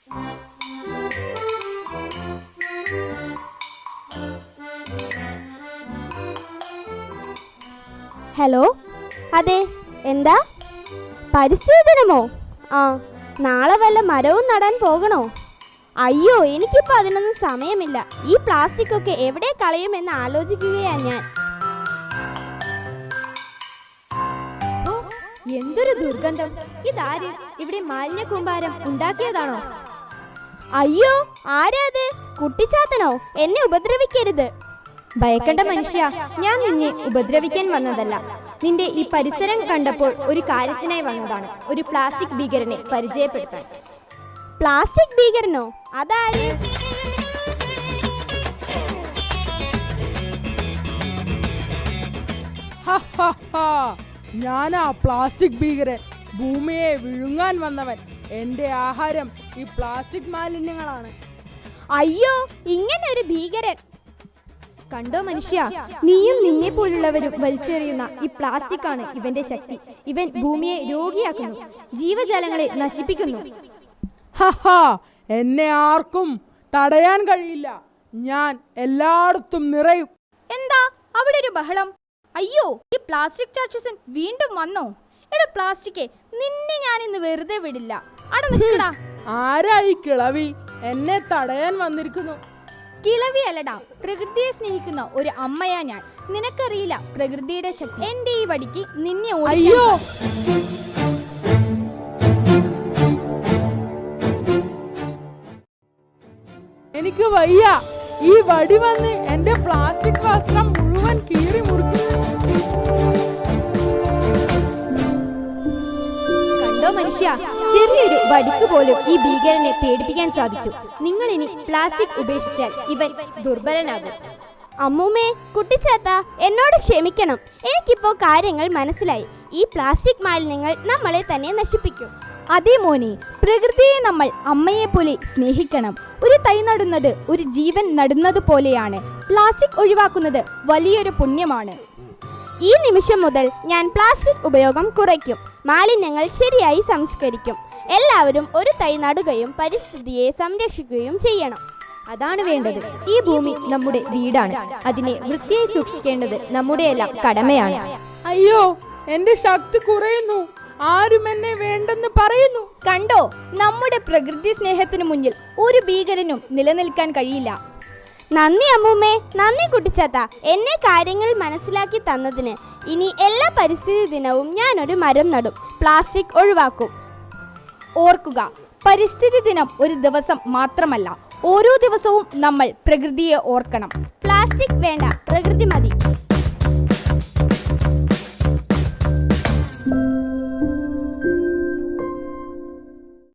Hello, അതെ, എന്താ? പരിസ്ഥിതി ദിനമോ? ആ, നാളെ വല്ല മരവും നടാൻ പോകണോ? അയ്യോ, എനിക്കിപ്പോൾ അതിനൊന്നും സമയമില്ല. ഈ പ്ലാസ്റ്റിക് ഒക്കെ എവിടെ കളയുമെന്ന് ആലോചിക്കുകയാണ് ഞാൻ. എന്തൊരു ദുർഗന്ധം! ഇതാര് ഇവിടെ മാലിന്യ കൂമ്പാരം ഉണ്ടാക്കിയതാണോ? അയ്യോ, ആരാത്? കുട്ടിച്ചാത്തനോ? എന്നെ ഉപദ്രവിക്കരുത്. ഭയക്കണ്ട മനുഷ്യ, ഞാൻ നിന്നെ ഉപദ്രവിക്കാൻ വന്നതല്ല. നിന്റെ ഈ പരിസരം കണ്ടപ്പോൾ ഒരു കാര്യത്തിനായി വന്നതാണ്. ഒരു പ്ലാസ്റ്റിക് ഭീകരനെ പരിചയപ്പെടുത്താൻ. പ്ലാസ്റ്റിക് ഭീകരനോ? അതാര്? ഞാനാ പ്ലാസ്റ്റിക് ഭീകരൻ, ഭൂമിയെ വിഴുങ്ങാൻ വന്നവൻ. എന്റെ ആഹാരം ഈ പ്ലാസ്റ്റിക് മാലിന്യങ്ങളാണ്. അയ്യോ, ഇങ്ങനെ ഒരു ഭീകരൻ! കണ്ടോ മനുഷ്യ, നീയും നിന്നെ പോലുള്ളവരും വലിച്ചെറിയുന്ന ഈ പ്ലാസ്റ്റിക് ആണ് ഇവന്റെ ശക്തി. ഇവൻ ഭൂമിയെ രോഗിയാക്കുന്നു, ജീവജാലങ്ങളെ നശിപ്പിക്കുന്നു. എന്നെ ആർക്കും തടയാൻ കഴിയില്ല. ഞാൻ എല്ലായിടത്തും നിറയും. എന്താ അവിടെ ഒരു ബഹളം? അയ്യോ, ഈ പ്ലാസ്റ്റിക് രാക്ഷസൻ വീണ്ടും വന്നോ? എടാ പ്ലാസ്റ്റിക്കേ, നിന്നെ ഞാൻ ഇന്ന് വെറുതെ വിടില്ല. അവിടെ നിൽക്കടാ. ആരായി കിളവി? എന്നെ തടയാൻ വന്നിരിക്കുന്നു. കിളവി അല്ലടാ, പ്രകൃതിയെ സ്നേഹിക്കുന്ന ഒരു അമ്മയാ ഞാൻ. നിനക്കറിയില്ല പ്രകൃതിയുടെ ശക്തി. എന്റെ ഈ വടിക്ക് നിന്നെ അയ്യോ, എനിക്ക് വയ്യ. ഈ വടി വന്ന് എന്റെ പ്ലാസ്റ്റിക് വസ്ത്രം മുഴുവൻ കീറി മുറിക്കുന്നു. കണ്ടോ മനുഷ്യ, ചെറിയൊരു വടിക്ക് പോലും ഈ ഭീകരനെ പേടിപ്പിക്കാൻ സാധിച്ചു. നിങ്ങൾ ഇനി പ്ലാസ്റ്റിക് ഉപേക്ഷിച്ചാൽ ഇവൻ ദുർബലനാകും. അമ്മൂമ്മേ, കുട്ടിച്ചാത്ത, എന്നോട് ക്ഷമിക്കണം. എനിക്കിപ്പോ കാര്യങ്ങൾ മനസ്സിലായി. ഈ പ്ലാസ്റ്റിക് മാലിന്യങ്ങൾ നമ്മളെ തന്നെ നശിപ്പിക്കും. അതേ മോനെ, പ്രകൃതിയെ നമ്മൾ അമ്മയെ പോലെ സ്നേഹിക്കണം. ഒരു തൈ നടുന്നത് ഒരു ജീവൻ നടുന്നത് പോലെയാണ്. പ്ലാസ്റ്റിക് ഒഴിവാക്കുന്നത് വലിയൊരു പുണ്യമാണ്. ഈ നിമിഷം മുതൽ ഞാൻ പ്ലാസ്റ്റിക് ഉപയോഗം കുറയ്ക്കും. മാലിന്യങ്ങൾ ശരിയായി സംസ്കരിക്കും. എല്ലാവരും ഒരു തൈ നടുകയും പരിസ്ഥിതിയെ സംരക്ഷിക്കുകയും ചെയ്യണം. അതാണ് വേണ്ടത്. ഈ ഭൂമി നമ്മുടെ വീടാണ്. അതിനെ വൃത്തിയായി സൂക്ഷിക്കേണ്ടത് നമ്മുടെയെല്ലാം കടമയാണ്. അയ്യോ, എന്റെ ശക്തി കുറയുന്നു. ആരും എന്നെ വേണ്ടെന്ന് പറയുന്നു. കണ്ടോ, നമ്മുടെ പ്രകൃതി സ്നേഹത്തിനു മുന്നിൽ ഒരു ഭീകരനും നിലനിൽക്കാൻ കഴിയില്ല. നന്ദി അമ്മൂമ്മേ, നന്ദി കുട്ടിച്ചാത്ത, എന്നെ കാര്യങ്ങൾ മനസ്സിലാക്കി തന്നതിന്. ഇനി എല്ലാ പരിസ്ഥിതി ദിനവും ഞാനൊരു മരം നടും, പ്ലാസ്റ്റിക് ഒഴിവാക്കും. ഓർക്കുക, പരിസ്ഥിതി ദിനം ഒരു ദിവസം മാത്രമല്ല, ഓരോ ദിവസവും നമ്മൾ പ്രകൃതിയെ ഓർക്കണം. പ്ലാസ്റ്റിക് വേണ്ട, പ്രകൃതി മതി.